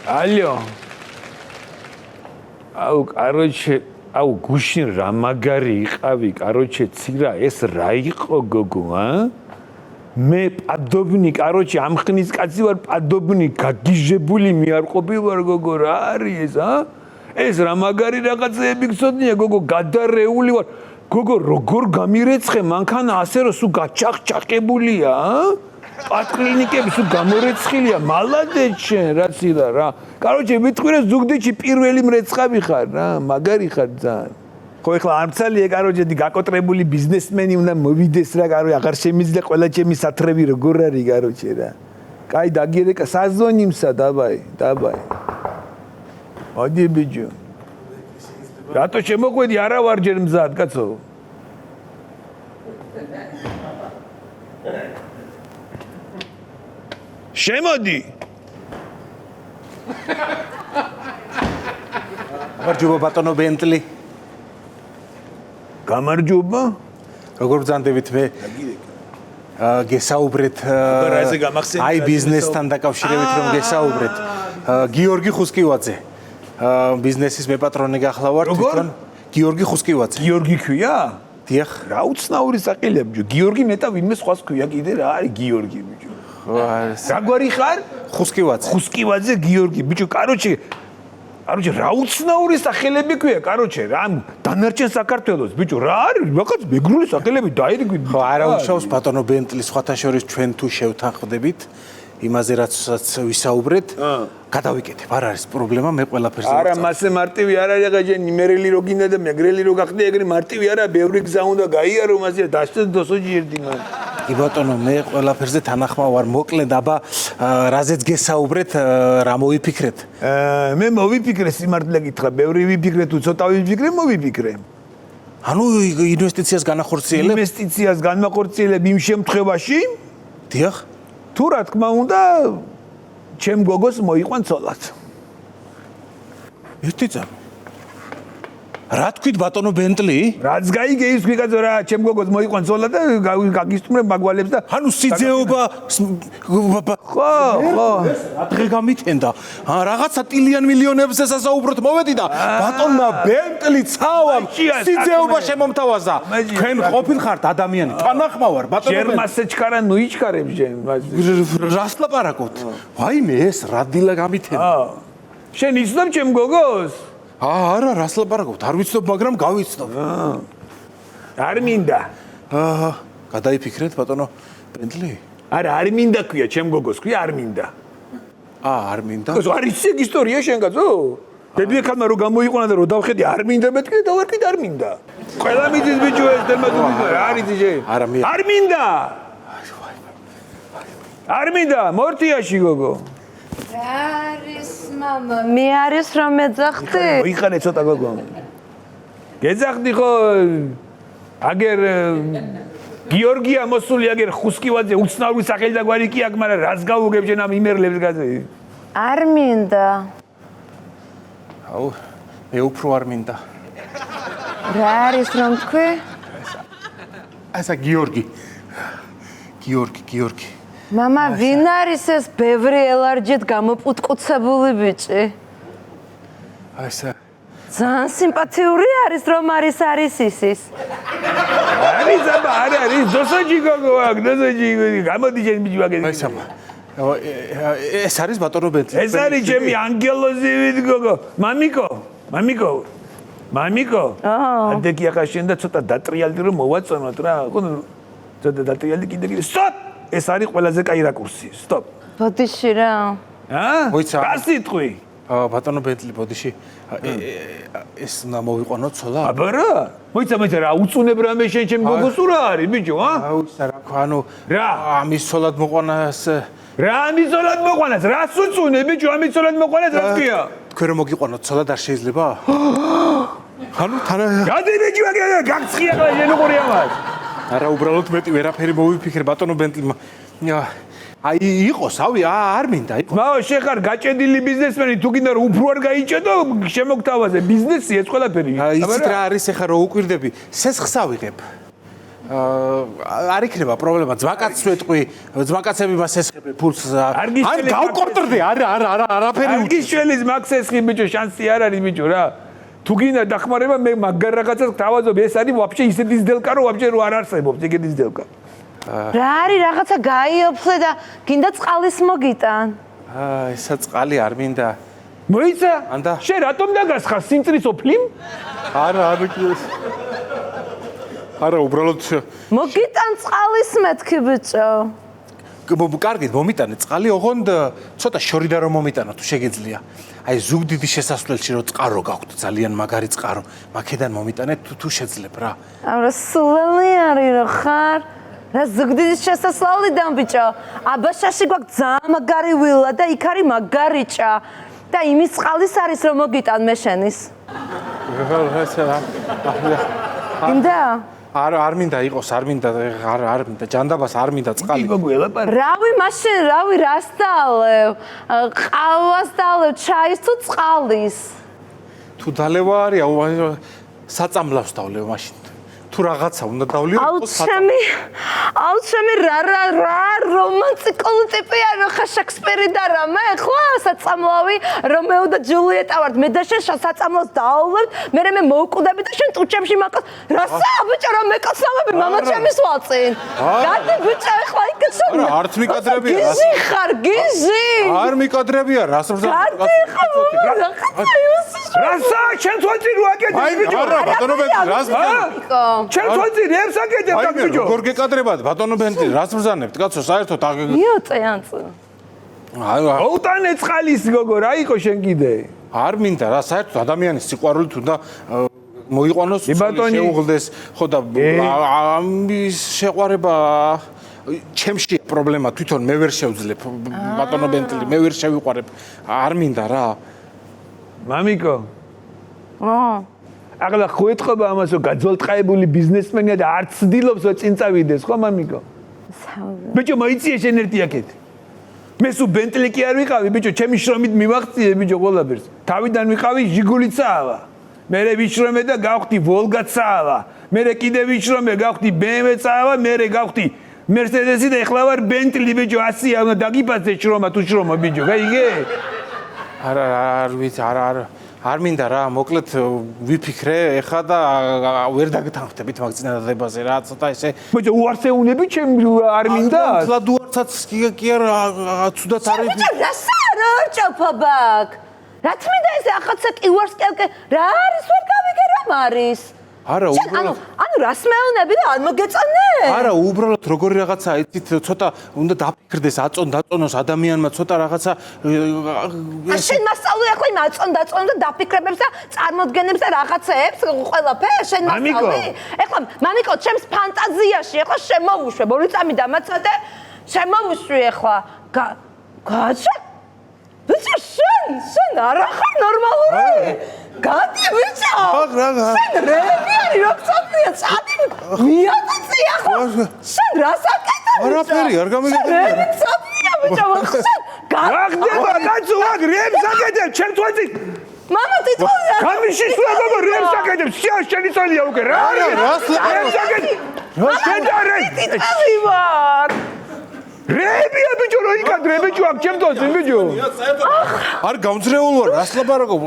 Алло. Короче, გუშინ რა მაგარი იყავი, короче, ცირა ეს რა იყო გოგო, ა? მე პადობნი, короче, ამ ხნის კაცი ვარ, პადობნი, გაგიჟებული მე არ ყოფილვარ გოგო, რა არის ეს, ა? ეს რა მაგარი რაღაცეები გწოდნია გოგო, გადარეული ვარ. გოგო, როგორ გამირეცხე, მანქანა ასე რომ სულ გაჩახჭახებულია, ა? პატრილნიკები სულ გამორეცხილია, მალადეც შენ, რა ცირა რა. короче, მიტყვი რომ ზუგდიდში პირველი მრეცხავი ხარ რა, მაგარი ხარ ძალიან. ხო ეხლა არცალია, короче, გაკოტრებული ბიზნესმენი უნდა მოვიდეს რა, короче, აღარ შემიძლია ყველა ჩემი სათრები როგორ არის, короче რა. კაი, დაგიერეკა, საზონიმსა, დაბაი. მოდი ბიჭო. რატო შემოყვედი, არა ვარ ჯერ მზად, კაცო. შემოდი. გამარჯობა ბატონო ბენტლი. გამარჯობა. როგორ ბრძანდებით მე? გესაუბრეთ აი ბიზნესთან დაკავშირებით რომ გესაუბრეთ. გიორგი ხუსკივაძე. ბიზნესის მეპატრონი გახლა ვარ თვითონ. გიორგი ხუსკივაძე. გიორგი ქვია? დიახ. რა უცნაური საყელია ბიჭო. გიორგი მეტა ვინმე სხვას ქვია კიდე რა არის გიორგი ბიჭო. რაგვარი ხარ? ხუსკივაძე. ხუსკივაძე გიორგი ბიჭო, короче, რა უცნაური სახელები ქვია, короче, რა დანარჩენ საქართველოს ბიჭო, რა არის? რაღაც მეგრული სახელები დაირგვი. ხო, არა უშავს ბატონო ბენტლი, სხვათა შორის ჩვენ თუ შევთანხმდებით იმაზე რაცაც ვისაუბრეთ, გადავიკეთებ, არ არის პრობლემა, მე ყველაფერზე არა, მასე მარტივი არ არის, ახლა ჯენ იმერელი რო გინდა და მეგრელი რო გახდე, ეგრე მარტივი არა, ბევრი გზა უნდა გაიარო, მასე დაშტე დოსოჯი ერთინგან. კი ბატონო, მე ყველაფერზე თანახმა ვარ, მოკლედ აბა რაზეც გესაუბრეთ, რა მოვიფიქრეთ? მე მოვიფიქრე, სიმართლე გითხრა, ბევრი ვიფიქრე თუ ცოტა ვიფიქრე, მოვიფიქრე. ანუ ინვესტიციას განახორციელებ? ინვესტიციას განახორციელებ იმ შემთხვევაში? დიახ. თუ რა თქმა უნდა, ჩემ გოგოს მოიყვან ცოლად. ერთი წამი. რა თქვით ბატონო ბენტლი? რაც გაიგე ის ვიღაცა რა, ჩემ გოგოს მოიყვან ცოლად და გაგისტუმრებ მაგვალებს და ანუ სიძეობა ხო. რა დღე გამიქენდა? რაღაცა ტილიან მილიონებზე სასაუბროთ მოვედი და ბატონმა ბენტლი ცავამ სიძეობა შემომთავაზა. თქვენ ყოფილხართ ადამიანი, თანახმა ვარ ბატონო ბენტლი. ჯერ მასე ჩქარა, ნუ იჩქარებ ჯენ. რას ლაპარაკობთ? ვაიმე ეს რა დილა გამიქენდა? შენ იცნობ ჩემ გოგოს? არა, რას ლაპარაკობთ? არ ვიცნობ, მაგრამ გავიცნობ. არ მინდა. გადაიფიქრეთ ბატონო ბენტლი? არა, არ მინდა ქვია, ჩემ გოგოს ქვია, არ მინდა. არ მინდა? კაცო, არ იცი ეგ ისტორია შენ კაცო? ბებიაკალმა რო გამოიყვანა და რო დავხედი, არ მინდა მეთქი და ვარ კიდე არ მინდა. ყველა მიდის ბიჭო ეს დემაგოგია, არ იცი შენ? არ მინდა. არ მინდა, მორთიაში გოგო. არის მამა, მე არის რომ მეძახდი? მოიხარე ცოტა გოგო. გეძახდი ხო? აგერ გიორგია მოსული, აგერ ხუსკივაძე უცნაური სახელი და გვარი კი აქვს, მაგრამ რას გავუგებ შენ ამ იმერლებს გაზე? არ მინდა. აუ, მე უფრო არ მინდა. რა არის რომ თქვი? ასა გიორგი. გიორგი. მამა, ვინ არის ეს ბევრი ელარჯით გამოპუტკუცებული ბიჭი? ასა ძალიან სიმპათიური არის რომ არის ისის. არის აბა, არის დოსოჯი გოგო აქვს, დოსოჯი გამოდი შენ ბიჭი ვაგე. ასა ეს არის ბატონო ბენტლი. ეს არის ჩემი ანგელოზივით გოგო. მამიკო. ადექი ახლა შენ და ცოტა დატრიალდი რომ მოვაწონოთ რა. ხო, ცოტა დატრიალდი კიდე. სტოპ! ეს არის ყველაზე კაი რაკურსი. სტოპ. ბოდიში რა. მოიცა. გასიტყვი. ბატონო ბენტლი ბოდიში. ეს უნდა მოვიყვანო ცოლა? აბა რა? მოიცა რა უწუნებ რამე შენ ჩემ გოგოს რა არის ბიჭო, ა? აუ, რა ხო, ანუ რა? ამის ცოლად მოყვანას რა ამის ცოლად მოყვანას? რას უწუნე ბიჭო, ამის ცოლად მოყვანას რა თქვია? თქვენ რომ მოგიყვანოთ ცოლად არ შეიძლება? ანუ თან გადი ბიჭო, გაგცხია ყველა შენ უყური ამას. არა, უბრალოდ მეტი ვერაფერი მოვიფიქრე ბატონო ბენტლი. აი იყოს, არ მინდა. მაო, შენ ხარ გაჭედილი ბიზნესმენი, თუ გინდა რომ უფრო არ გაიჭედო, შემოგთავაზე ბიზნესი ეს ყველაფერი. იცით რა არის ახლა რო უკვირდები? სესხს ავიღებ. არ იქნება პრობლემა. ძმაკაცს ვეტყვი, ძმაკაცები მას ესხებენ ფულს. არ გავკორტრდი, არაფერი. არ გიშველის მაქსესხი ბიჭო, შანსი არ არის ბიჭო რა. თუ გინდა დახმარება მე მაგარ რაღაცას გთავაზობ, ეს არის ვაფშე ისეთი ძდელკა რომ ვაფშე რო არ არსებობს ეგეთი ძდელკა. რა არის რაღაცა გაიოფლე და გინდა წყალის მოგიტან. ესა წყალი არ მინდა. მოიცა? ანდა. შენ რატომ დაგასხარ სიმწრის ოფლიმ? არა, უბრალოდ მოგიტან წყალის მეთქი ბიჭო. კარგით, მომიტანე წყალი, ოღონდ ცოტა შორიდან რომ მომიტანო თუ შეგეძლია. აი ზუგდიდის შესასვლელში რო წყარო გაქვთ, ძალიან მაგარი წყარო. მაქედან მომიტანე თუ შეძლებ რა. არა სულელი არის რა ხარ? რა ზუგდიდის შესასვლელიდან ბიჭო. აბაშაში გვაქვს ძალიან მაგარი ვილა და იქ არის მაგარი ჭა. და იმის წყალის არის რომ მოგიტან მე შენის. გინდა? არ მინდა იყოს, არ მინდა ჯანდაბას არ მინდა წყალი. რავი მაშინ, რავი რას დალევ? ყავას დალევ, ჩაის თუ წყალის? თუ დალევა არის, საწამლავს დავლევ მაშინ. თუ რაღაცა უნდა დავლევ, აუჩემი რა რომანტიკული ტიპია რა ხა შექსპირი და რა მე ხო საწამლავი რომეო და ჯულიეტა ვარ მე და შენ საწამლავს დაავლებ მე მოვკვდები და შენ ტუჩებში მაკას რასა ბიჭო რა მეკაცავები მამაჩემის ვალწინ გადი ბიჭო ეხლა იქ არა არც მიკადრებია გიზი ხარ გიზი არ მიკადრებია რას რასა შენ თვალწინ რო აკეთებ ბიჭო არა ბატონო ბენტი რას შენ თვალწინ რებს აკეთებ ბიჭო როგორ გეკადრებად ბატონო ბენტი რას მზანებთ კაცო საერთოდ მიოწეანწე აუტანე წყალის გოგო რა იყო შენ კიდე არ მინდა რა საერთოდ ადამიანის სიყვარულით უნდა მოიყვანოს შეუღლდეს ხო და ამის შეყვარება ჩემში პრობლემა თვითონ მე ვერ შევძლებ ბატონო ბენტლი მე ვერ შევიყვარებ არ მინდა რა მამიკო აღლა ხო ეთქობა ამას რომ გაძვალტყაებული ბიზნესმენია და არც ცდილობს რომ წინ წავიდეს ხო მამიკო ბიჭო მოიწიე შენ ერთი აქეთ მე სულ ბენტლი კი არ ვიყავი ბიჭო ჩემი შრომით მივახციე ბიჭო ყველაფერს თავიდან ვიყავი ჟიგულიცაავა მე ვიშრომე და გავხდი ვოლგაცაავა მე კიდე ვიშრომე გავხდი BMW-წაავა მე გავხდი მერსედესი და ეხლა ვარ ბენტლი ბიჭო 100-ია უნდა დაგიფასე შრომა თუ შრომა ბიჭო გაიგე არა არ ვიცი არ მინდა რა მოკლედ ვიფიქრე ეხა და ვერ დაგეთანხმდებით მაგ წინადადებაზე რა ცოტა ესე ბიჭო უარსეუნები ჩემ არ მინდა თლად უარსაც კი არ ცუდად არის ბიჭო რასა რა ჭაფაბაკ რა თმინდა ეს ახაცა კი უარს კელკე რა არის ვერ გავიგე რამ არის არა უბრალოდ ანუ რას მეუნები და არ მოგეწონე არა უბრალოდ როგორი რაღაცა იცით ცოტა უნდა დაფიქრდეს დაწონოს ადამიანმა ცოტა რაღაცა შენ მასწავლე ახლა იმ დაწონ და დაფიქრებებს და წარმოდგენებს და რაღაცეებს ყველაფერს შენ მასწავლე ეხლა მამიკო ჩემს ფანტაზიაში ეხლა შემოვუშვე ორი წამი დამაცადე შემოვუშვი ეხლა გაჩა ბიჭო შენ არ ახარ ნორმალური გადი ბიჭო შენ რეები არის რო წოდია წადი მიაწია ხო შენ რას აკეთებ არაფერი არ გამიგებია წოდია ბიჭო შენ გახდება კაცო აქ რეებს აკეთებ ჩემ თვალწინ მამა თვითონ გამიშის რა გოგო რეებს აკეთებ შენი წოლია უკვე რა რას რეებს აკეთებ შენ და რეები ვარ რეებია ბიჭო რო იკადრე ბიჭო აქ ჩემ თვალწინ ბიჭო არ გამძრეულ ვარ რას ლაპარაკობ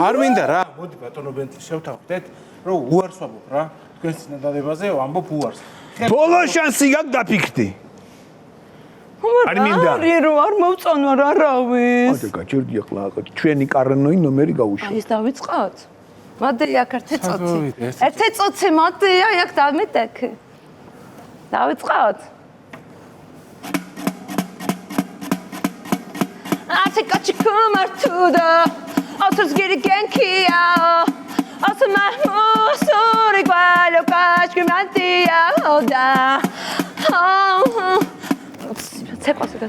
არ მინდა რა მოდი ბატონო ბენტი შევთავაზეთ რომ უარს ვამბობ რა თქვენს წინადადებაზე ვამბობ უარს ბოლო შანსი გაქვს დაფიქრდი არ მინდა რო არ მოვწონვა რა რავის ადა გაჭირდი ახლა ჩვენი კარნოი ნომერი გაუშვი აი ეს დავიწყოთ მოდი აქ ერთი წუთი მოდი აი აქ დამიტეკი დავიწყოთ ათიკაჩი კუმართუდა ავსურს გირი გენკია ავსუ მამუსური გვალო კაშკი მანტია ოდა ცეკვასი და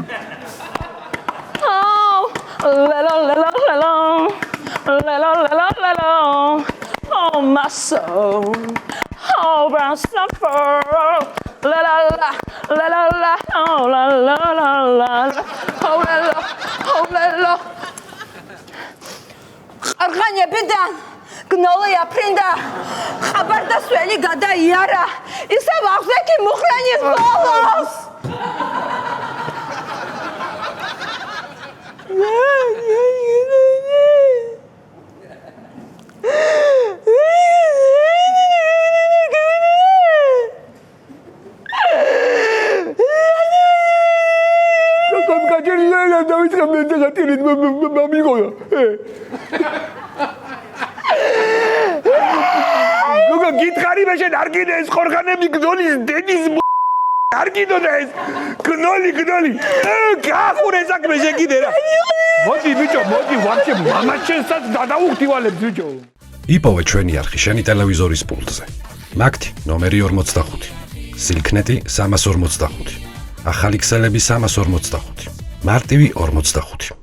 Oh my soul Oh brown snuffer La la la la la la oh la la la la oh la la oh la la Arganya bidan გნოლი აფრინდა ხაბარდასველი გადაიარა ისევ აღზექი მუხრანის ბოლოს გითხარი მე შენ არ გინდა ეს ხორხანები გნოლის დედის არ გინდა ეს გნოლი გახურე საქმე შეგიდე რა მოდი ბიჭო მოდი ვაფშე მამაჩენსაც გადავუხტივალებ ბიჭო იპოვე ჩვენი არხი შენი ტელევიზორის პულტზე მაგთი ნომერი 45 სილქნეტი 345 ახალი ქსელები 345 მარტივი 45